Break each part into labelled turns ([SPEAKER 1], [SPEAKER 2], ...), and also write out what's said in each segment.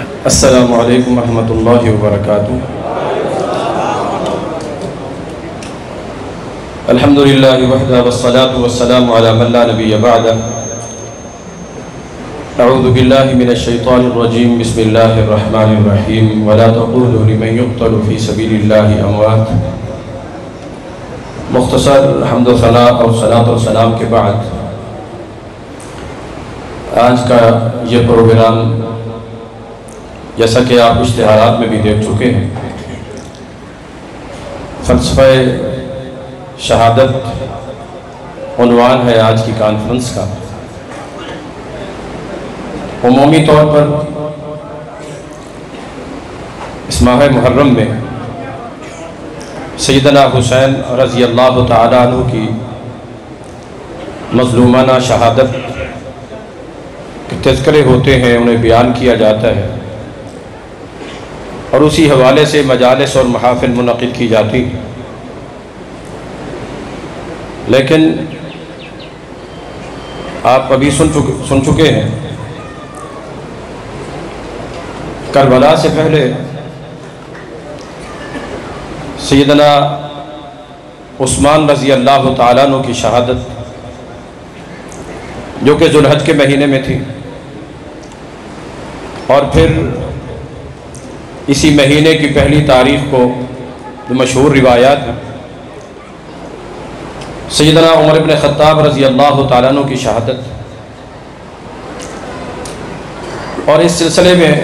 [SPEAKER 1] السلام علیکم ورحمۃ اللہ وبرکاتہ۔ الحمدللہ وحدہ والصلاة والسلام علی من لا نبی بعدہ۔ اعوذ باللہ من الشیطان الرجیم، بسم اللہ الرحمن الرحیم۔ ولا تقولوا لمن يقتل فی سبیل اللہ اموات۔ مختصر حمد و ثنا اور صلاۃ و سلام کے بعد آج کا یہ پروگرام جیسا کہ آپ اشتہارات میں بھی دیکھ چکے ہیں، فلسفہ شہادت عنوان ہے آج کی کانفرنس کا۔ عمومی طور پر اس ماہ محرم میں سیدنا حسین رضی اللہ تعالیٰ عنہ کی مظلومانہ شہادت کے تذکرے ہوتے ہیں، انہیں بیان کیا جاتا ہے اور اسی حوالے سے مجالس اور محافل منعقد کی جاتی ہیں۔ لیکن آپ ابھی سن چکے ہیں، کربلا سے پہلے سیدنا عثمان رضی اللہ تعالیٰ عنہ کی شہادت جو کہ ذوالحج کے مہینے میں تھی، اور پھر اسی مہینے کی پہلی تاریخ کو جو مشہور روایات ہیں سیدنا عمر بن خطاب رضی اللہ تعالیٰ عنہ کی شہادت، اور اس سلسلے میں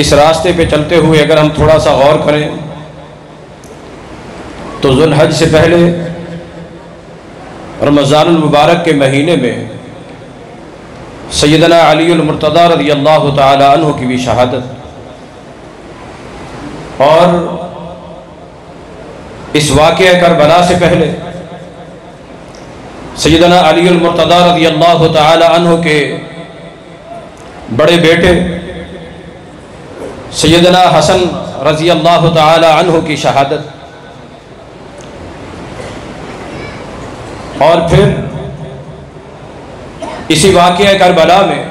[SPEAKER 1] اس راستے پہ چلتے ہوئے اگر ہم تھوڑا سا غور کریں تو ذوالحج سے پہلے رمضان المبارک کے مہینے میں سیدنا علی المرتضیٰ رضی اللہ تعالی عنہ کی بھی شہادت، اور اس واقعہ کربلا سے پہلے سیدنا علی المرتضیٰ رضی اللہ تعالی عنہ کے بڑے بیٹے سیدنا حسن رضی اللہ تعالی عنہ کی شہادت، اور پھر اسی واقعہ کربلا میں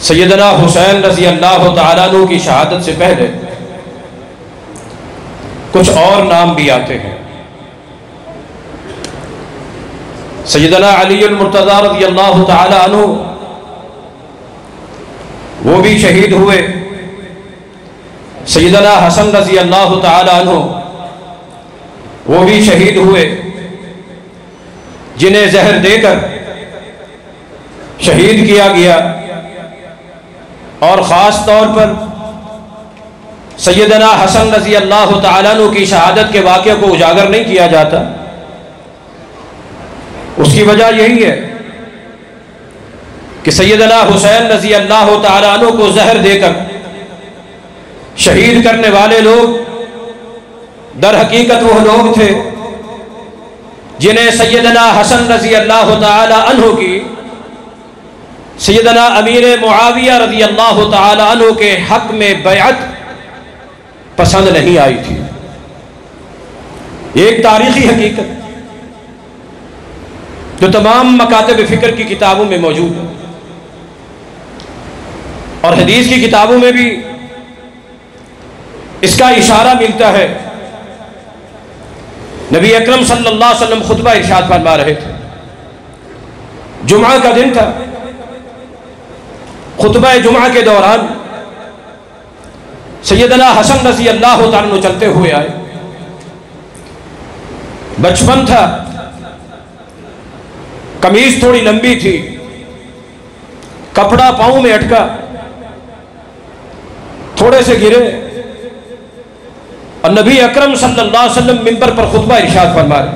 [SPEAKER 1] سیدنا حسین رضی اللہ تعالیٰ عنہ کی شہادت سے پہلے کچھ اور نام بھی آتے ہیں۔ سیدنا علی المرتضیٰ رضی اللہ تعالیٰ عنہ وہ بھی شہید ہوئے، سیدنا حسن رضی اللہ تعالیٰ عنہ وہ بھی شہید ہوئے، جنہیں زہر دے کر شہید کیا گیا، اور خاص طور پر سیدنا حسن رضی اللہ تعالیٰ عنہ کی شہادت کے واقعے کو اجاگر نہیں کیا جاتا۔ اس کی وجہ یہی ہے کہ سیدنا حسین رضی اللہ تعالیٰ عنہ کو زہر دے کر شہید کرنے والے لوگ در حقیقت وہ لوگ تھے جنہیں سیدنا حسن رضی اللہ تعالیٰ عنہ کی سیدنا امیر معاویہ رضی اللہ تعالیٰ عنہ کے حق میں بیعت پسند نہیں آئی تھی۔ ایک تاریخی حقیقت جو تمام مکاتب فکر کی کتابوں میں موجود ہے، اور حدیث کی کتابوں میں بھی اس کا اشارہ ملتا ہے۔ نبی اکرم صلی اللہ علیہ وسلم خطبہ ارشاد فرما رہے تھے، جمعہ کا دن تھا، خطبہ جمعہ کے دوران سیدنا حسن رضی اللہ تعالیٰ عنہ چلتے ہوئے آئے۔ بچپن تھا، قمیض تھوڑی لمبی تھی، کپڑا پاؤں میں اٹکا، تھوڑے سے گرے، اور نبی اکرم صلی اللہ علیہ وسلم منبر پر خطبہ ارشاد فرما رہے۔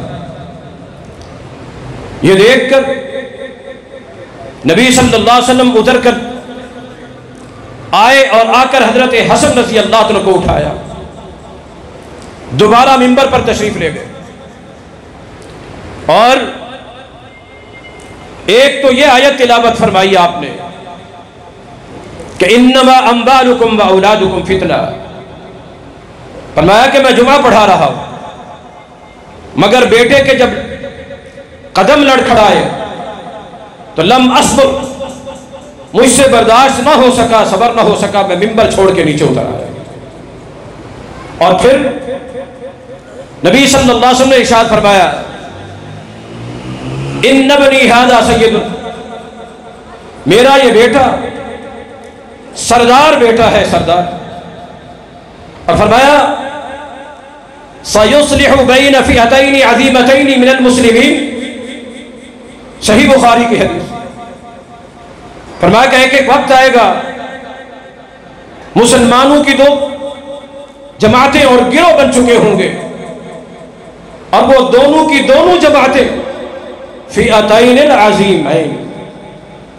[SPEAKER 1] یہ دیکھ کر نبی صلی اللہ علیہ وسلم اتر کر آئے اور آ کر حضرت حسن رضی اللہ عنہ کو اٹھایا، دوبارہ منبر پر تشریف لے گئے، اور ایک تو یہ آیت تلاوت فرمائی آپ نے کہ انما اموالکم و اولادکم فتنہ، فرمایا کہ میں جمعہ پڑھا رہا ہوں، مگر بیٹے کے جب قدم لڑکھڑائے تو لم اصبر، مجھ سے برداشت نہ ہو سکا، صبر نہ ہو سکا، میں ممبر چھوڑ کے نیچے اتر آیا۔ اور پھر نبی صلی اللہ علیہ وسلم نے ارشاد فرمایا ان ابنی ھذا سید، میرا یہ بیٹا سردار بیٹا ہے، سردار۔ اور فرمایا سیصلح بین فئتین عظیمتین من المسلمین، صحیح بخاری کی حدیث۔ فرمایا کہ ایک وقت آئے گا مسلمانوں کی دو جماعتیں اور گروہ بن چکے ہوں گے، اور وہ دونوں کی دونوں جماعتیں فئتین العظیمین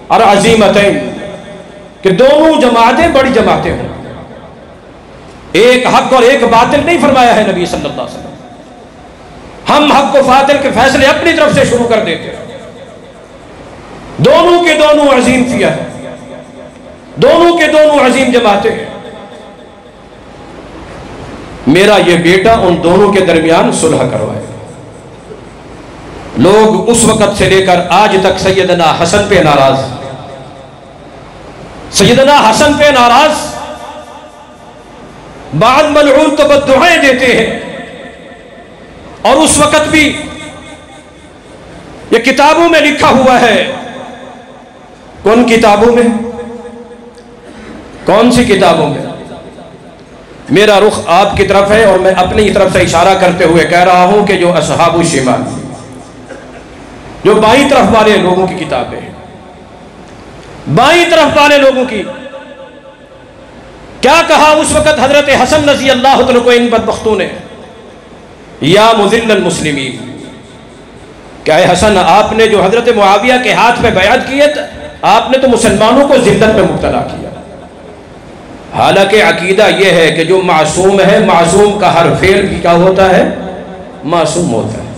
[SPEAKER 1] اور عظیمتین، کہ دونوں جماعتیں بڑی جماعتیں ہوں، ایک حق اور ایک باطل نہیں فرمایا ہے نبی صلی اللہ علیہ وسلم۔ ہم حق و باطل کے فیصلے اپنی طرف سے شروع کر دیتے ہیں، دونوں کے دونوں عظیم فئتیں، دونوں کے دونوں عظیم جماعتیں ہیں۔ میرا یہ بیٹا ان دونوں کے درمیان صلح کروائے گا۔ لوگ اس وقت سے لے کر آج تک سیدنا حسن پہ ناراض، سیدنا حسن پہ ناراض، بعض ملعون تو بددعائیں دیتے ہیں، اور اس وقت بھی یہ کتابوں میں لکھا ہوا ہے۔ کون کتابوں میں؟ کون سی کتابوں میں؟ میرا رخ آپ کی طرف ہے، اور میں اپنی طرف سے اشارہ کرتے ہوئے کہہ رہا ہوں کہ جو اصحاب الشمال، جو بائیں طرف والے لوگوں کی کتابیں ہیں، بائیں طرف والے لوگوں کی، کیا کہا اس وقت حضرت حسن رضی اللہ عنہ کو ان بدبختوں نے؟ یا مذل المسلمین، کہ اے حسن، آپ نے جو حضرت معاویہ کے ہاتھ میں بیعت کی ہے، آپ نے تو مسلمانوں کو ذلت میں مبتلا کیا۔ حالانکہ عقیدہ یہ ہے کہ جو معصوم ہے، معصوم کا ہر فعل بھی کیا ہوتا ہے؟ معصوم ہوتا ہے،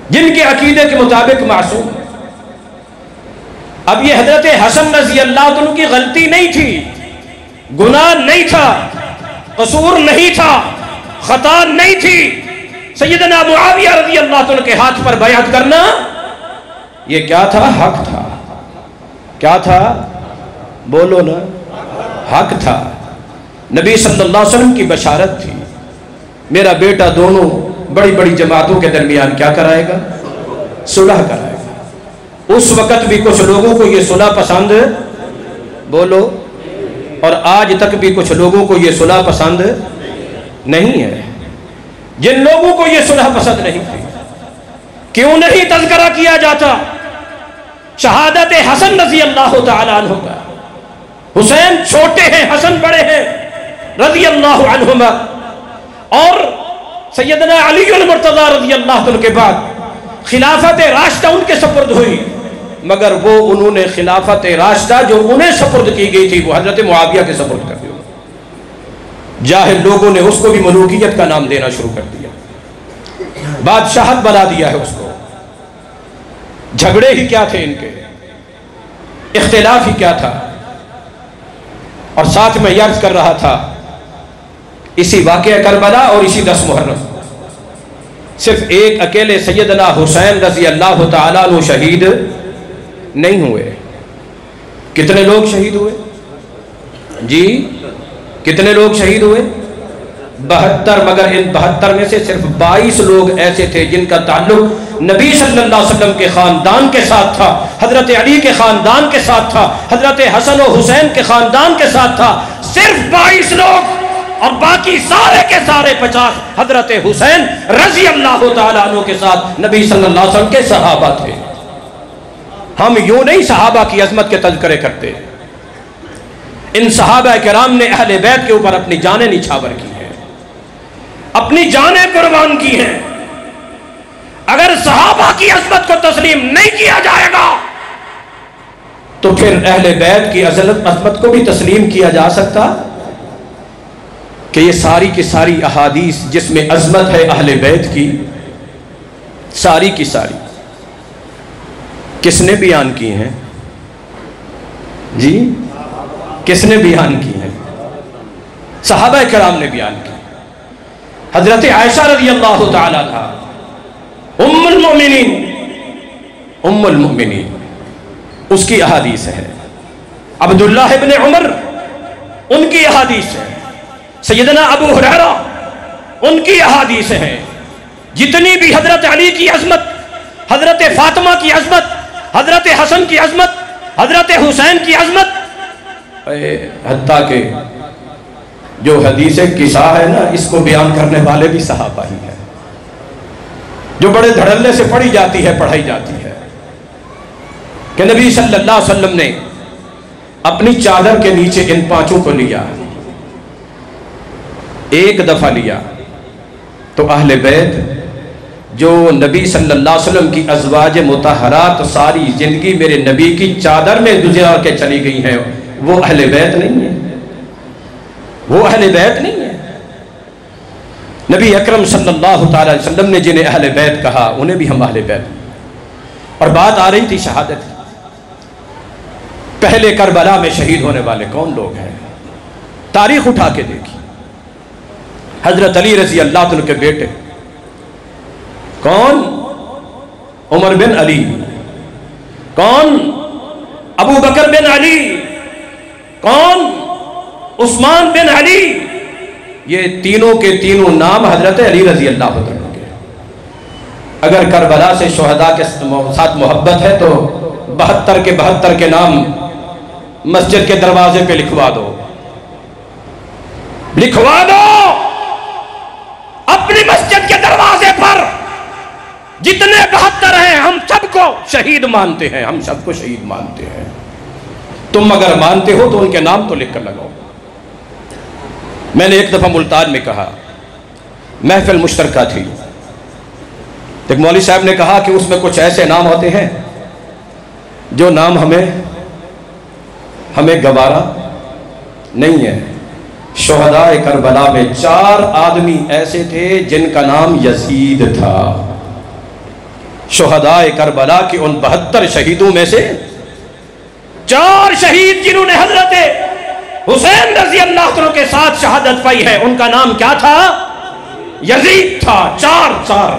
[SPEAKER 1] جن کے عقیدے کے مطابق معصوم ہے۔ اب یہ حضرت حسن رضی اللہ عنہ کی غلطی نہیں تھی، گناہ نہیں تھا، قصور نہیں تھا، خطا نہیں تھی۔ سیدنا معاویہ رضی اللہ عنہ کے ہاتھ پر بیعت کرنا یہ کیا تھا؟ حق تھا۔ کیا تھا؟ بولو نا، حق تھا۔ نبی صلی اللہ علیہ وسلم کی بشارت تھی، میرا بیٹا دونوں بڑی بڑی جماعتوں کے درمیان کیا کرائے گا؟ صلح کرائے گا۔ اس وقت بھی کچھ لوگوں کو یہ صلح پسند، بولو، اور آج تک بھی کچھ لوگوں کو یہ صلح پسند نہیں ہے۔ جن لوگوں کو یہ صلح پسند نہیں تھی، کیوں نہیں تذکرہ کیا جاتا شہادت حسن رضی اللہ تعالیٰ عنہ کا؟ حسین چھوٹے ہیں، حسن بڑے ہیں رضی اللہ عنہما، اور سیدنا علی المرتضی رضی اللہ عنہ کے بعد خلافت راشدہ ان کے سپرد ہوئی، مگر وہ انہوں نے خلافت راشدہ جو انہیں سپرد کی گئی تھی وہ حضرت معاویہ کے سپرد کر دی۔ جاہل لوگوں نے اس کو بھی ملوکیت کا نام دینا شروع کر دیا، بادشاہت بنا دیا ہے اس کو۔ جھگڑے ہی کیا تھے ان کے، اختلاف ہی کیا تھا۔ اور ساتھ میں عرض کر رہا تھا، اسی واقعہ کربلا اور اسی 10 محرم صرف ایک اکیلے سیدنا حسین رضی اللہ تعالیٰ عنہ شہید نہیں ہوئے۔ کتنے لوگ شہید ہوئے؟ جی کتنے لوگ شہید ہوئے؟ 72، مگر ان 72 میں سے صرف 22 لوگ ایسے تھے جن کا تعلق نبی صلی اللہ علیہ وسلم کے خاندان کے ساتھ تھا، حضرت علی کے خاندان کے ساتھ تھا، حضرت حسن و حسین کے خاندان کے ساتھ تھا۔ صرف 22 لوگ، اور باقی سارے کے سارے 50 حضرت حسین رضی اللہ تعالیٰ عنہ کے ساتھ نبی صلی اللہ علیہ وسلم کے صحابہ تھے۔ ہم یوں نہیں صحابہ کی عظمت کے تذکرے کرتے، ان صحابہ کرام نے اہل بیت کے اوپر اپنی جانیں نچھاور کی ہیں، اپنی جانیں قربان کی ہیں۔ اگر صحابہ کی عظمت کو تسلیم نہیں کیا جائے گا تو پھر اہل بیت کی عظمت کو بھی تسلیم کیا جا سکتا؟ کہ یہ ساری کی ساری احادیث جس میں عظمت ہے اہل بیت کی، ساری کی ساری کس نے بیان کی ہیں؟ جی کس نے بیان کی ہیں؟ صحابہ کرام نے بیان کی۔ حضرت عائشہ رضی اللہ تعالیٰ عنہا ام المؤمنین، ام المؤمنین، اس کی احادیث ہے عبداللہ ابن عمر ان کی احادیث ہے، سیدنا ابو ہریرہ ان کی احادیث ہیں، جتنی بھی حضرت علی کی عظمت، حضرت فاطمہ کی عظمت، حضرت حسن کی عظمت، حضرت حسین کی عظمت، حتیٰ کہ جو حدیث قصہ ہے نا، اس کو بیان کرنے والے بھی صحابہ ہی ہیں، جو بڑے دھڑلے سے پڑھی جاتی ہے، پڑھائی جاتی ہے کہ نبی صلی اللہ علیہ وسلم نے اپنی چادر کے نیچے ان پانچوں کو لیا، ایک دفعہ لیا تو اہل بیت جو نبی صلی اللہ علیہ وسلم کی ازواج مطہرات ساری زندگی میرے نبی کی چادر میں گزار کے چلی گئی ہیں، وہ اہل بیت نہیں ہے، وہ اہل بیت نہیں ہے۔ نبی اکرم صلی اللہ تعالی علیہ وسلم نے جنہیں اہل بیت کہا انہیں بھی ہم اہل بیت۔ اور بات آ رہی تھی شہادت، پہلے کربلا میں شہید ہونے والے کون لوگ ہیں؟ تاریخ اٹھا کے دیکھی۔ حضرت علی رضی اللہ عنہ کے بیٹے کون؟ عمر بن علی۔ کون؟ ابو بکر بن علی۔ کون؟ عثمان بن علی۔ یہ تینوں کے تینوں نام حضرت علی رضی اللہ عنہ کے۔ اگر کربلا سے شہداء کے ساتھ محبت ہے تو 72 کے 72 کے نام مسجد کے دروازے پہ لکھوا دو، لکھوا دو اپنی مسجد کے دروازے پر۔ جتنے 72 ہیں ہم سب کو شہید مانتے ہیں، ہم سب کو شہید مانتے ہیں۔ تم اگر مانتے ہو تو ان کے نام تو لکھ کر لگاؤ۔ میں نے ایک دفعہ ملتان میں کہا، محفل مشترکہ تھی، ایک مولوی صاحب نے کہا کہ اس میں کچھ ایسے نام ہوتے ہیں جو نام ہمیں گوارا نہیں ہے۔ شہداء کربلا میں 4 آدمی ایسے تھے جن کا نام یزید تھا۔ شہداء کربلا کے ان 72 شہیدوں میں سے 4 شہید جنہوں نے حضرت حسین رضی اللہ عنہ کے ساتھ شہادت پائی ہے، ان کا نام کیا تھا؟ یزید تھا۔ 4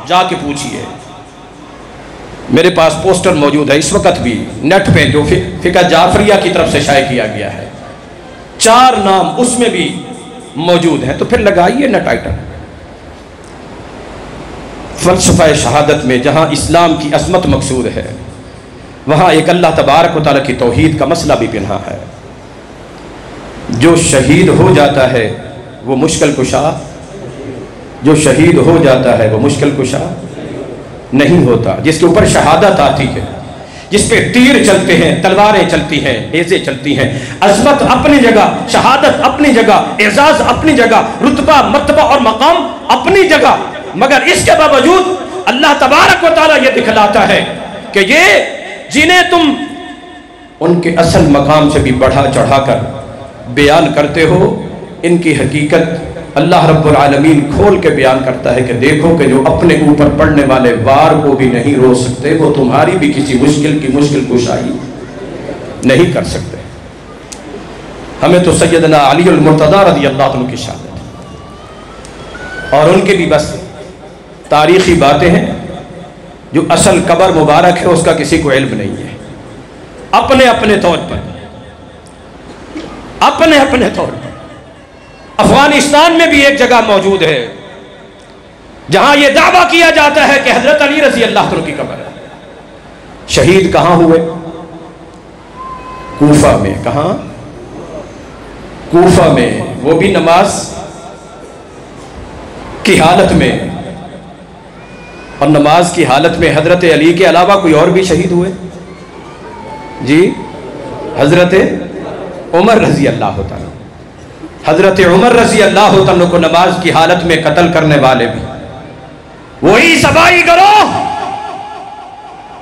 [SPEAKER 1] جا کے پوچھئے، میرے پاس پوسٹر موجود ہے اس وقت بھی نیٹ پہ، جو فقہ جعفریہ کی طرف سے شائع کیا گیا ہے، 4 نام اس میں بھی موجود ہیں۔ تو پھر لگائیے نا ٹائٹل۔ فلسفہ شہادت میں جہاں اسلام کی عظمت مقصود ہے، وہاں ایک اللہ تبارک و تعالیٰ کی توحید کا مسئلہ بھی پنہا ہے۔ جو شہید ہو جاتا ہے وہ مشکل کشا، جو شہید ہو جاتا ہے وہ مشکل کشا نہیں ہوتا۔ جس کے اوپر شہادت آتی ہے، جس پہ تیر چلتے ہیں، تلواریں چلتی ہیں، نیزیں چلتی ہیں، عظمت اپنی جگہ، شہادت اپنی جگہ، اعزاز اپنی جگہ، رتبہ مرتبہ اور مقام اپنی جگہ، مگر اس کے باوجود اللہ تبارک و تعالیٰ یہ دکھلاتا ہے کہ یہ جنہیں تم ان کے اصل مقام سے بھی بڑھا چڑھا کر بیان کرتے ہو، ان کی حقیقت اللہ رب العالمین کھول کے بیان کرتا ہے کہ دیکھو کہ جو اپنے اوپر پڑنے والے وار کو بھی نہیں رو سکتے، وہ تمہاری بھی کسی مشکل کی مشکل کشائی نہیں کر سکتے۔ ہمیں تو سیدنا علی المرتضیٰ رضی اللہ عنہ کی شہادت اور ان کے بھی بس تاریخی باتیں ہیں، جو اصل قبر مبارک ہے اس کا کسی کو علم نہیں ہے۔ اپنے اپنے طور پر، اپنے اپنے طور پر افغانستان میں بھی ایک جگہ موجود ہے جہاں یہ دعویٰ کیا جاتا ہے کہ حضرت علی رضی اللہ عنہ کی قبر ہے۔ شہید کہاں ہوئے؟ کوفہ میں۔ کہاں؟ کوفہ میں، وہ بھی نماز کی حالت میں۔ اور نماز کی حالت میں حضرت علی کے علاوہ کوئی اور بھی شہید ہوئے؟ جی، حضرت عمر رضی اللہ تعالیٰ، حضرت عمر رضی اللہ تعالیٰ کو نماز کی حالت میں قتل کرنے والے بھی وہی سبائی گروہ،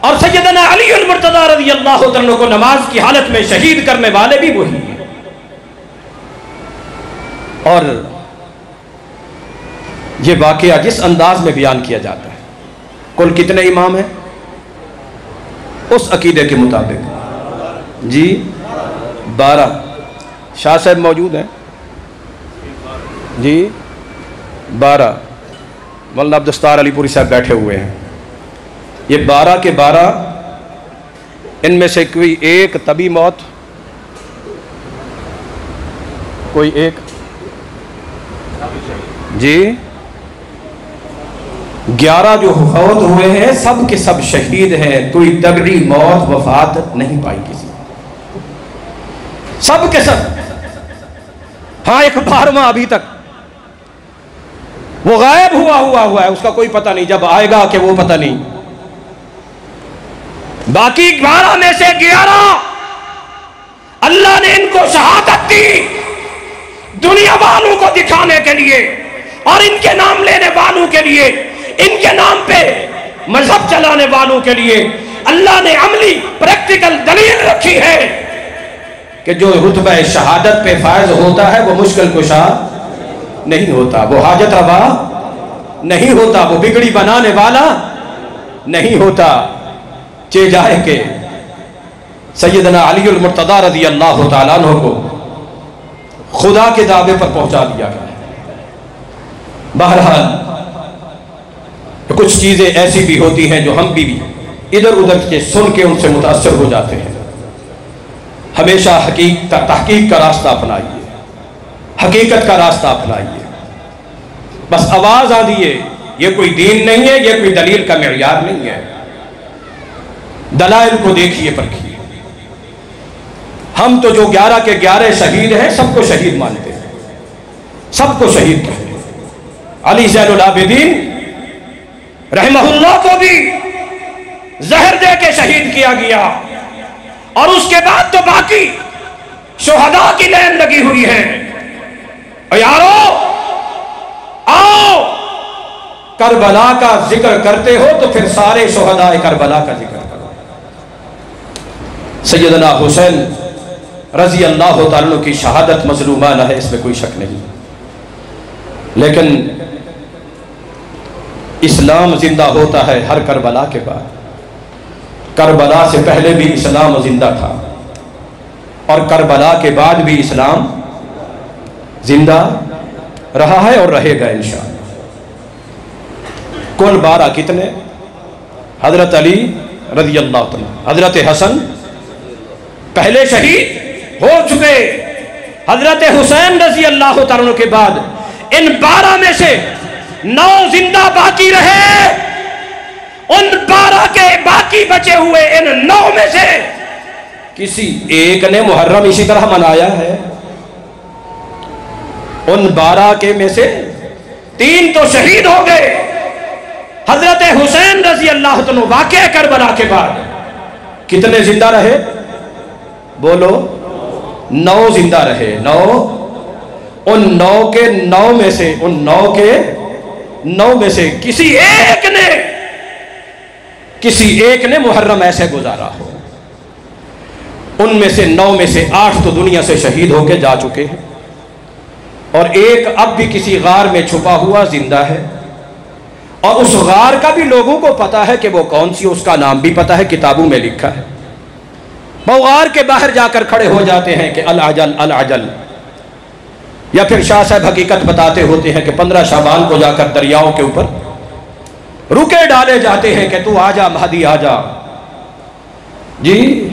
[SPEAKER 1] اور سیدنا علی المرتضیٰ رضی اللہ تعالیٰ کو نماز کی حالت میں شہید کرنے والے بھی وہی ہیں۔ اور یہ واقعہ جس انداز میں بیان کیا جاتا ہے، کل کتنے امام ہیں اس عقیدے کے مطابق؟ جی 12۔ شاہ صاحب موجود ہیں؟ جی 12۔ مولانا عبدالستار علی پوری صاحب بیٹھے ہوئے ہیں۔ یہ 12 کے 12، ان میں سے کوئی ایک طبی موت کوئی ایک جی 11 جو فوت ہوئے ہیں سب کے سب شہید ہیں، کوئی طبعی موت وفات نہیں پائی کسی، سب کے سب۔ ہاں ایک 12واں ابھی تک وہ غائب ہوا ہے، اس کا کوئی پتہ نہیں، جب آئے گا کہ وہ پتہ نہیں۔ باقی 12 میں سے 11 اللہ نے ان کو شہادت دی دنیا والوں کو دکھانے کے لیے اور ان کے نام لینے والوں کے لیے، ان کے نام پہ مذہب چلانے والوں کے لیے اللہ نے عملی پریکٹیکل دلیل رکھی ہے کہ جو رتبہ شہادت پہ فائز ہوتا ہے وہ مشکل کشا نہیں ہوتا، وہ حاجت روا نہیں ہوتا، وہ بگڑی بنانے والا نہیں ہوتا۔ چہ جائے کہ سیدنا علی المرتضی رضی اللہ تعالیٰ عنہ کو خدا کے دعوے پر پہنچا دیا گیا۔ بہرحال کچھ چیزیں ایسی بھی ہوتی ہیں جو ہم بھی ادھر ادھر کے سن کے ان سے متاثر ہو جاتے ہیں۔ ہمیشہ تحقیق کا راستہ اپنائیے، حقیقت کا راستہ اپنائیے۔ بس آواز آ دیے یہ کوئی دین نہیں ہے، یہ کوئی دلیل کا معیار نہیں ہے، دلائل کو دیکھیے پرکھیے۔ ہم تو جو 11 کے 11 شہید ہیں سب کو شہید مانتے ہیں، سب کو شہید کہتے ہیں۔ علی زین العابدین رحمہ اللہ کو بھی زہر دے کے شہید کیا گیا، اور اس کے بعد تو باقی شہداء کی لین لگی ہوئی ہے۔ اور یارو آؤ، کربلا کا ذکر کرتے ہو تو پھر سارے شہداء کربلا کا ذکر کرو۔ سیدنا حسین رضی اللہ تعالیٰ عنہ کی شہادت مظلومانہ ہے، اس میں کوئی شک نہیں، لیکن اسلام زندہ ہوتا ہے ہر کربلا کے بعد۔ کربلا سے پہلے بھی اسلام زندہ تھا، اور کربلا کے بعد بھی اسلام زندہ رہا ہے اور رہے گا انشاءاللہ۔ کون 12 کتنے؟ حضرت علی رضی اللہ عنہ، حضرت حسن پہلے شہید ہو چکے، حضرت حسین رضی اللہ عنہ کے بعد ان 12 میں سے 9 زندہ باقی رہے۔ ان 12 کے باقی بچے ہوئے ان 9 میں سے کسی ایک نے محرم اسی طرح منایا ہے؟ ان 12 کے میں سے 3 تو شہید ہو گئے۔ حضرت حسین رضی اللہ عنہ واقعہ کربلا کے بعد کتنے زندہ رہے؟ بولو 9 زندہ رہے۔ 9 ان 9 کے 9 میں سے ان 9 کے 9 میں سے کسی ایک نے محرم ایسے گزارا ہو۔ ان میں سے 9 میں سے 8 تو دنیا سے شہید ہو کے جا چکے ہیں، اور ایک اب بھی کسی غار میں چھپا ہوا زندہ ہے، اور اس غار کا بھی لوگوں کو پتا ہے کہ وہ کون سی، اس کا نام بھی پتا ہے، کتابوں میں لکھا ہے۔ وہ غار کے باہر جا کر کھڑے ہو جاتے ہیں کہ العجل العجل، یا پھر شاہ صاحب حقیقت بتاتے ہوتے ہیں کہ 15 شعبان کو جا کر دریاؤں کے اوپر رکے ڈالے جاتے ہیں کہ تو آ جا مہدی آ جا۔ جی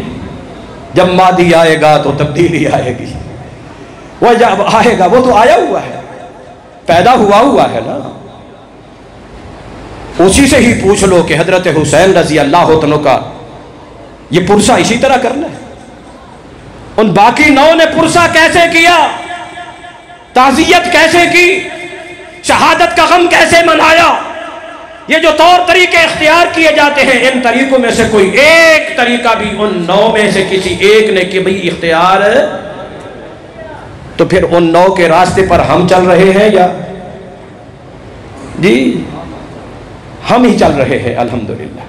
[SPEAKER 1] جب مہدی آئے گا تو تبدیلی آئے گی، وہ جب آئے گا وہ تو آیا ہوا ہے، پیدا ہوا ہے نا۔ اسی سے ہی پوچھ لو کہ حضرت حسین رضی اللہ عنہ کا یہ پرسہ اسی طرح کرنا ہے۔ ان باقی 9 نے پرسہ کیسے کیا، تعزیت کیسے کی، شہادت کا غم کیسے منایا، یہ جو طور طریقے اختیار کیے جاتے ہیں، ان طریقوں میں سے کوئی ایک طریقہ بھی ان 9 میں سے کسی ایک نے کہ بھئی اختیار، تو پھر ان 9 کے راستے پر ہم چل رہے ہیں یا جی ہم ہی چل رہے ہیں؟ الحمدللہ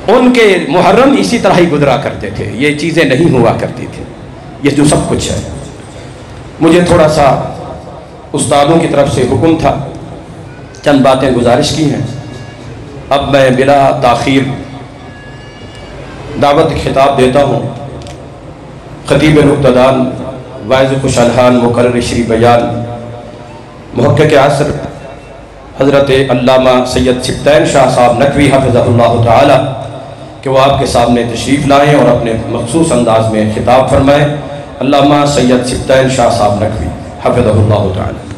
[SPEAKER 1] ان کے محرم اسی طرح ہی گزرا کرتے تھے، یہ چیزیں نہیں ہوا کرتی تھی، یہ جو سب کچھ ہے۔ مجھے تھوڑا سا استادوں کی طرف سے حکم تھا، چند باتیں گزارش کی ہیں، اب میں بلا تاخیر دعوت خطاب دیتا ہوں۔ خطیب نقطہ‌دان، واعظ خوشالحال، مقرر شریف بیان، محقق عصر حضرت علامہ سید سبطین شاہ صاحب نقوی حفظہ اللہ تعالی کہ وہ آپ کے سامنے تشریف لائیں اور اپنے مخصوص انداز میں خطاب فرمائیں۔ علامہ سید سبطین شاہ صاحب نقوی حفظہ اللہ تعالی۔